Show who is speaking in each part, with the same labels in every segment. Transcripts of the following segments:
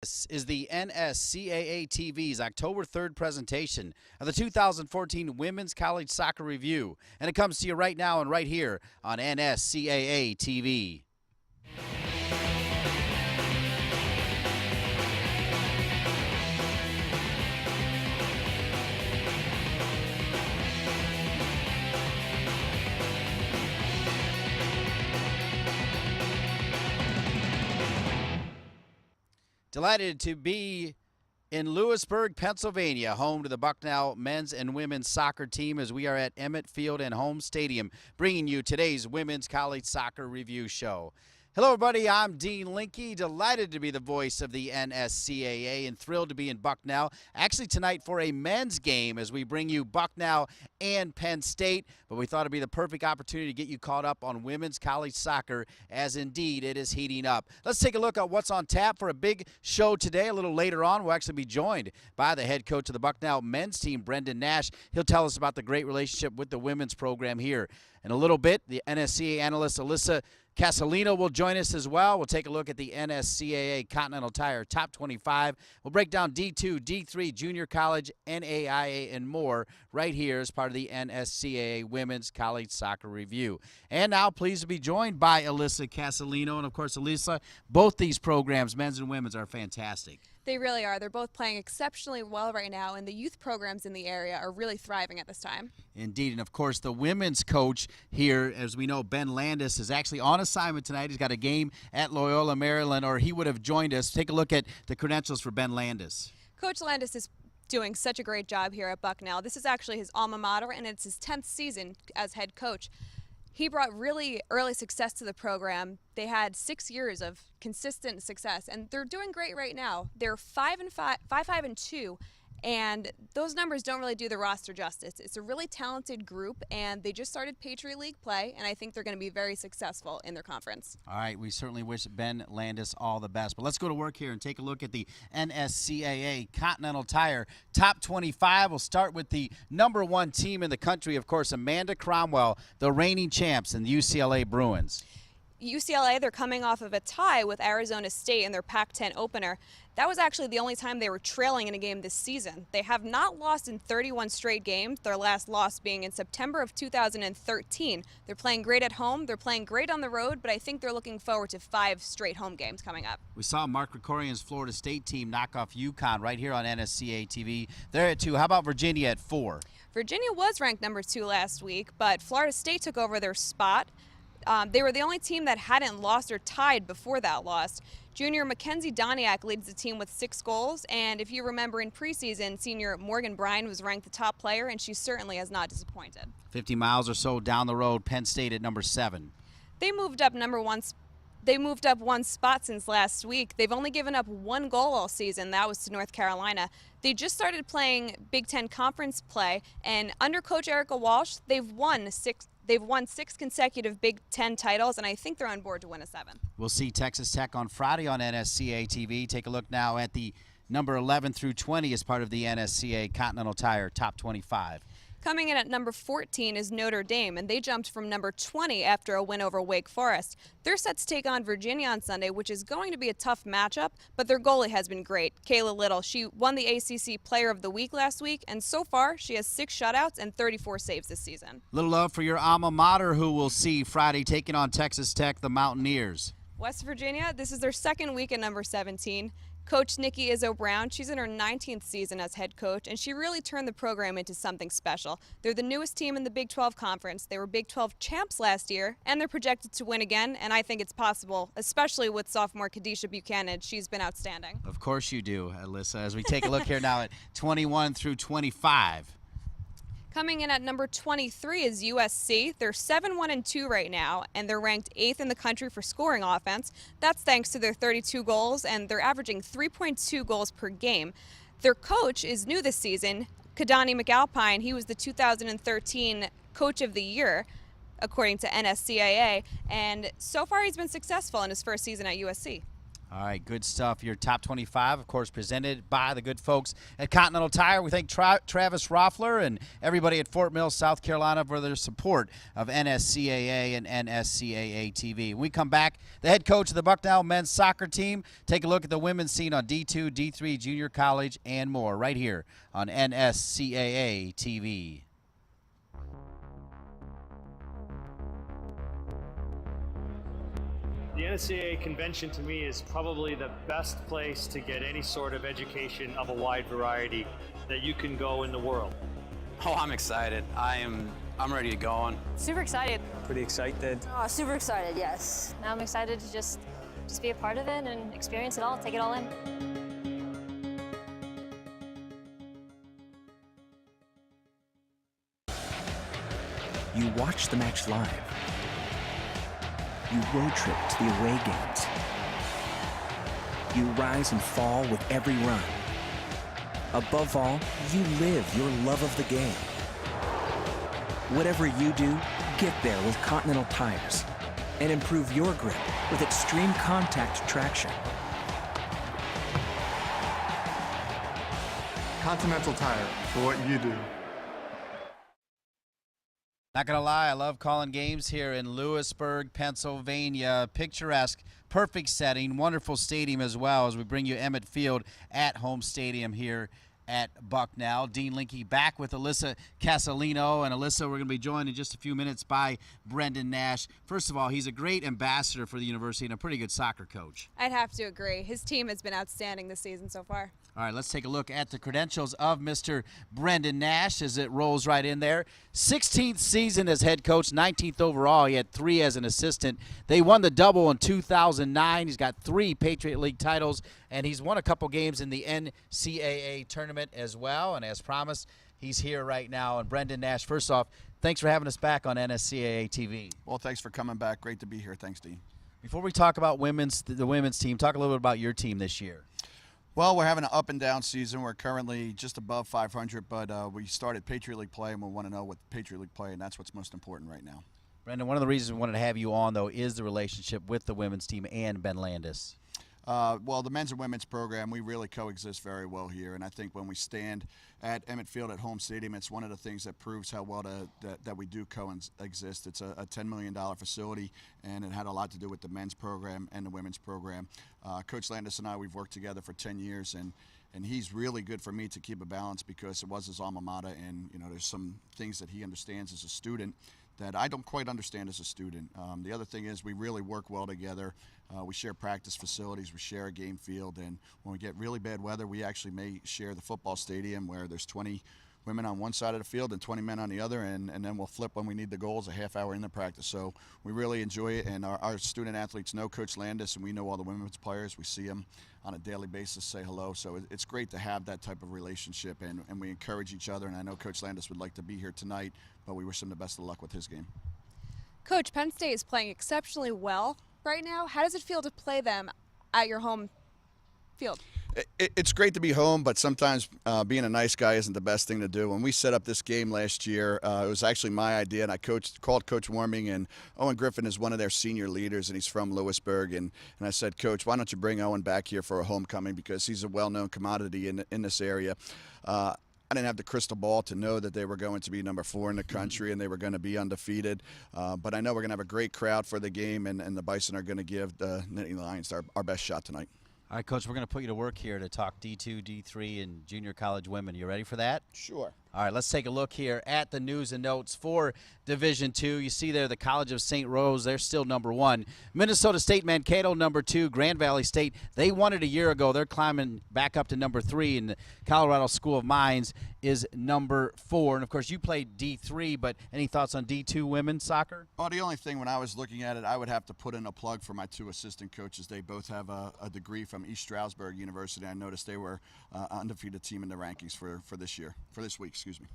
Speaker 1: This is the NSCAA TV's October 3rd presentation of the 2014 Women's College Soccer Review, and it comes to you right now and right here on NSCAA TV. Delighted to be in Lewisburg, Pennsylvania, home to the Bucknell men's and women's soccer team, as we are at Emmett Field and Home Stadium, bringing you today's Women's College Soccer Review Show. Hello, everybody. I'm Dean Linke, delighted to be the voice of the NSCAA and thrilled to be in Bucknell. Actually, tonight for a men's game as we bring you Bucknell and Penn State, but we thought it'd be the perfect opportunity to get you caught up on women's college soccer, as indeed it is heating up. Let's take a look at what's on tap for a big show today. A little later on, we'll actually be joined by the head coach of the Bucknell men's team, Brendan Nash. He'll tell us about the great relationship with the women's program here. In a little bit, the NSCAA analyst Alyssa Casalino will join us as well. We'll take a look at the NSCAA Continental Tire Top 25. We'll break down D2, D3, Junior College, NAIA, and more right here as part of the NSCAA Women's College Soccer Review. And now, pleased to be joined by Alyssa Casalino. And, of course, Alyssa, both these programs, men's and women's, are fantastic.
Speaker 2: They really are. They're both playing exceptionally well right now, and the youth programs in the area are really thriving at this time.
Speaker 1: Indeed, and of course, the women's coach here, as we know, Ben Landis, is actually on assignment tonight. He's got a game at Loyola, Maryland, or he would have joined us. Take a look at the credentials for Ben Landis.
Speaker 2: Coach Landis is doing such a great job here at Bucknell. This is actually his alma mater, and it's his 10th season as head coach. He brought really early success to the program. They had 6 years of consistent success, and they're doing great right now. They're 5-2, and those numbers don't really do the roster justice. It's a really talented group, and they just started Patriot League play, and I think they're going to be very successful in their conference.
Speaker 1: All right, we certainly wish Ben Landis all the best. But let's go to work here and take a look at the NSCAA Continental Tire Top 25. We'll start with the #1 team in the country, of course, Amanda Cromwell, the reigning champs, and the UCLA Bruins.
Speaker 2: UCLA, they're coming off of a tie with Arizona State in their Pac-10 opener. That was actually the only time they were trailing in a game this season. They have not lost in 31 straight games, their last loss being in September of 2013. They're playing great at home, they're playing great on the road, but I think they're looking forward to 5 straight home games coming up.
Speaker 1: We saw Mark Krikorian's Florida State team knock off UConn right here on NSCAA TV. They're at 2. How about Virginia at 4?
Speaker 2: Virginia was ranked #2 last week, but Florida State took over their spot. They were the only team that hadn't lost or tied before that loss. Junior Mackenzie Doniak leads the team with 6 goals, and if you remember in preseason, senior Morgan Bryan was ranked the top player, and she certainly has not disappointed.
Speaker 1: 50 miles or so down the road, Penn State at #7.
Speaker 2: They moved up They moved up 1 spot since last week. They've only given up 1 goal all season. That was to North Carolina. They just started playing Big Ten Conference play, and under Coach Erica Walsh, they've won 6 consecutive Big Ten titles, and I think they're on board to win a 7th.
Speaker 1: We'll see Texas Tech on Friday on NSCAA TV. Take a look now at the number 11 through 20 as part of the NSCAA Continental Tire Top 25.
Speaker 2: Coming in at number 14 is Notre Dame, and they jumped from number 20 after a win over Wake Forest. They're set to take on Virginia on Sunday, which is going to be a tough matchup, but their goalie has been great. Kayla Little, she won the ACC Player of the Week last week, and so far she has 6 shutouts and 34 saves this season.
Speaker 1: Little love for your alma mater, who we'll see Friday taking on Texas Tech, the Mountaineers.
Speaker 2: West Virginia, this is their 2nd week at number 17. Coach Nikki Izzo-Brown, she's in her 19th season as head coach, and she really turned the program into something special. They're the newest team in the Big 12 Conference. They were Big 12 champs last year, and they're projected to win again, and I think it's possible, especially with sophomore Kadisha Buchanan. She's been outstanding.
Speaker 1: Of course you do, Alyssa, as we take a look here now at 21 through 25.
Speaker 2: Coming in at number 23 is USC. They're 7-1-2 right now, and they're ranked 8th in the country for scoring offense. That's thanks to their 32 goals, and they're averaging 3.2 goals per game. Their coach is new this season, Kadani McAlpine. He was the 2013 Coach of the Year, according to NSCAA, and so far he's been successful in his first season at USC.
Speaker 1: All right, good stuff. Your top 25, of course, presented by the good folks at Continental Tire. We thank Travis Roffler and everybody at Fort Mill, South Carolina, for their support of NSCAA and NSCAA TV. When we come back, the head coach of the Bucknell men's soccer team, take a look at the women's scene on D2, D3, junior college, and more right here on NSCAA TV.
Speaker 3: The NCAA convention to me is probably the best place to get any sort of education of a wide variety that you can go in the world.
Speaker 4: Oh, I'm excited. I'm ready to go on.
Speaker 5: Super excited.
Speaker 3: Pretty excited.
Speaker 5: Oh, super excited, yes. Now I'm excited to just be a part of it and experience it all, take it all in.
Speaker 6: You watch the match live. You road trip to the away games. You rise and fall with every run. Above all, you live your love of the game. Whatever you do, get there with Continental tires and improve your grip with extreme contact traction.
Speaker 7: Continental Tire, for what you do.
Speaker 1: Not going to lie, I love calling games here in Lewisburg, Pennsylvania. Picturesque, perfect setting, wonderful stadium as well as we bring you Emmett Field at home stadium here at Bucknell. Dean Linke back with Alyssa Casalino. And Alyssa, we're going to be joined in just a few minutes by Brendan Nash. First of all, he's a great ambassador for the university and a pretty good soccer coach.
Speaker 2: I'd have to agree. His team has been outstanding this season so far.
Speaker 1: All right, let's take a look at the credentials of Mr. Brendan Nash as it rolls right in there. 16th season as head coach, 19th overall. He had 3 as an assistant. They won the double in 2009. He's got 3 Patriot League titles, and he's won a couple games in the NCAA tournament as well. And as promised, he's here right now. And Brendan Nash, first off, thanks for having us back on NSCAA TV.
Speaker 8: Well, thanks for coming back. Great to be here. Thanks, Dean.
Speaker 1: Before we talk about the women's team, talk a little bit about your team this year.
Speaker 8: Well, we're having an up and down season. We're currently just above 500, but we started Patriot League play, and we want to know what Patriot League play, and that's what's most important right now.
Speaker 1: Brendan, one of the reasons we wanted to have you on, though, is the relationship with the women's team and Ben Landis.
Speaker 8: Well, the men's and women's program, we really coexist very well here, and I think when we stand at Emmett Field at home stadium, it's one of the things that proves how well that we do coexist. It's a $10 million facility, and it had a lot to do with the men's program and the women's program. Coach Landis and I, we've worked together for 10 years, and he's really good for me to keep a balance because it was his alma mater, and there's some things that he understands as a student that I don't quite understand as a student. The other thing is we really work well together. We share practice facilities, we share a game field, and when we get really bad weather, we actually may share the football stadium where there's 20 women on one side of the field and 20 men on the other, and then we'll flip when we need the goals a half hour in the practice. So we really enjoy it, and our student athletes know Coach Landis, and we know all the women's players. We see them on a daily basis, say hello. So it's great to have that type of relationship, and we encourage each other, and I know Coach Landis would like to be here tonight, but we wish him the best of luck with his game.
Speaker 2: Coach, Penn State is playing exceptionally well right now. How does it feel to play them at your home field?
Speaker 8: It's great to be home, but sometimes being a nice guy isn't the best thing to do. When we set up this game last year, it was actually my idea, and I called Coach Warming, and Owen Griffin is one of their senior leaders, and he's from Lewisburg, and I said, Coach, why don't you bring Owen back here for a homecoming because he's a well-known commodity in this area. I didn't have the crystal ball to know that they were going to be number 4 in the country and they were going to be undefeated. But I know we're going to have a great crowd for the game, and the Bison are going to give the Nittany Lions our best shot tonight.
Speaker 1: All right, Coach, we're going to put you to work here to talk D2, D3, and junior college women. You ready for that?
Speaker 8: Sure.
Speaker 1: All right, let's take a look here at the news and notes for Division II. You see there the College of St. Rose, they're still number 1. Minnesota State Mankato, number 2. Grand Valley State, they won it a year ago. They're climbing back up to number 3. And the Colorado School of Mines is number 4. And, of course, you played D3, but any thoughts on D2 women's soccer?
Speaker 8: Well, the only thing when I was looking at it, I would have to put in a plug for my 2 assistant coaches. They both have a degree from East Stroudsburg University. I noticed they were an undefeated team in the rankings for this week. Excuse me.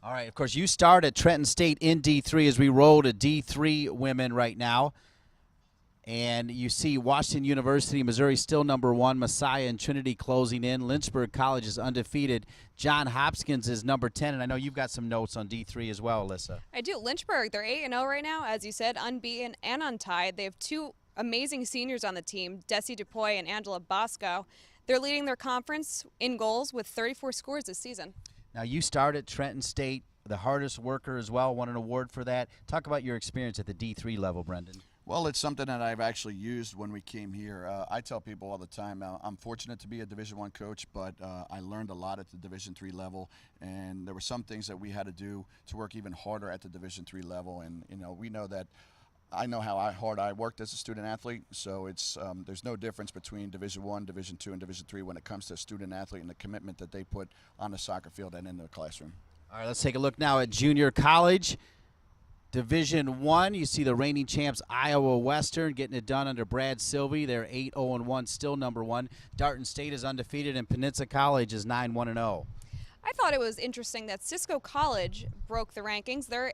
Speaker 1: All right, of course, you start at Trenton State in D3 as we roll to D3 women right now. And you see Washington University, Missouri still number 1, Messiah and Trinity closing in. Lynchburg College is undefeated. John Hopkins is number 10, and I know you've got some notes on D3 as well, Alyssa.
Speaker 2: I do. Lynchburg, they're 8-0 right now, as you said, unbeaten and untied. They have 2 amazing seniors on the team, Desi DuPoy and Angela Bosco. They're leading their conference in goals with 34 scores this season.
Speaker 1: Now, you started at Trenton State, the hardest worker as well, won an award for that. Talk about your experience at the D3 level, Brendan.
Speaker 8: Well, it's something that I've actually used when we came here. I tell people all the time, I'm fortunate to be a Division I coach, but I learned a lot at the Division III level, and there were some things that we had to do to work even harder at the Division III level. And we know that I know how hard I worked as a student athlete, so it's there's no difference between Division I, Division II, and Division III when it comes to a student athlete and the commitment that they put on the soccer field and in the classroom.
Speaker 1: All right, let's take a look now at junior college. Division I, you see the reigning champs Iowa Western getting it done under Brad Sylvie. They're 8-0-1, still number one. Darton State is undefeated, and Peninsula College is 9-1-0.
Speaker 2: I thought it was interesting that Cisco College broke the rankings. They're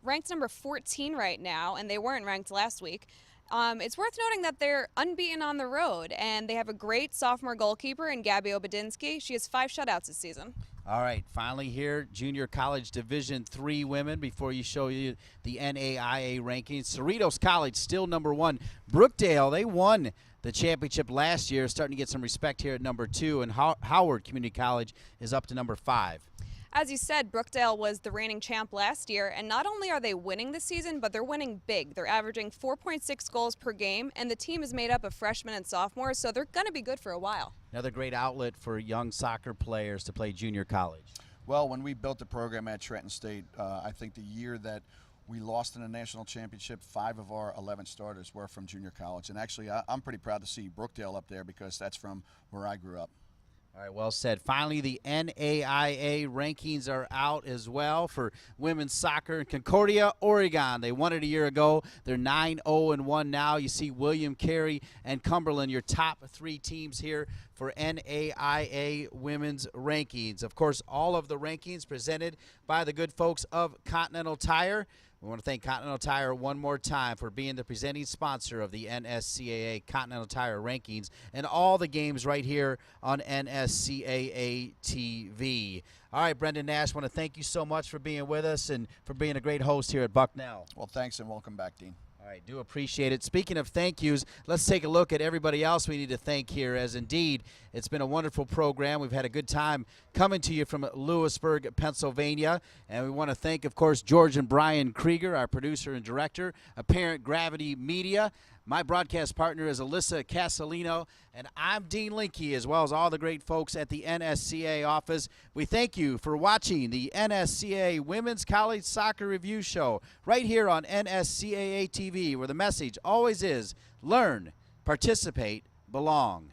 Speaker 2: ranked number 14 right now, and they weren't ranked last week. It's worth noting that they're unbeaten on the road, and they have a great sophomore goalkeeper in Gabby Obadinsky. She has 5 shutouts this season.
Speaker 1: All right, finally here, junior college Division III women before you show you the NAIA rankings. Cerritos College still number one. Brookdale, they won the championship last year, starting to get some respect here at number 2, and Howard Community College is up to number 5.
Speaker 2: As you said, Brookdale was the reigning champ last year, and not only are they winning this season, but they're winning big. They're averaging 4.6 goals per game, and the team is made up of freshmen and sophomores, so they're going to be good for a while.
Speaker 1: Another great outlet for young soccer players to play junior college.
Speaker 8: Well, when we built the program at Trenton State, I think the year that we lost in the national championship, 5 of our 11 starters were from junior college. And actually, I'm pretty proud to see Brookdale up there because that's from where I grew up.
Speaker 1: All right, well said. Finally, the NAIA rankings are out as well for women's soccer in Concordia, Oregon. They won it a year ago. They're 9-0-1 now. You see William Carey and Cumberland, your top 3 teams here for NAIA women's rankings. Of course, all of the rankings presented by the good folks of Continental Tire. We want to thank Continental Tire one more time for being the presenting sponsor of the NSCAA Continental Tire rankings and all the games right here on NSCAA TV. All right, Brendan Nash, want to thank you so much for being with us and for being a great host here at Bucknell.
Speaker 8: Well, thanks and welcome back, Dean.
Speaker 1: All right, do appreciate it. Speaking of thank yous, let's take a look at everybody else we need to thank here, as indeed it's been a wonderful program. We've had a good time coming to you from Lewisburg, Pennsylvania, and we want to thank, of course, George and Brian Krieger, our producer and director, Apparent Gravity Media. My broadcast partner is Alyssa Casalino, and I'm Dean Linke, as well as all the great folks at the NSCAA office. We thank you for watching the NSCAA Women's College Soccer Review Show right here on NSCAA TV, where the message always is learn, participate, belong.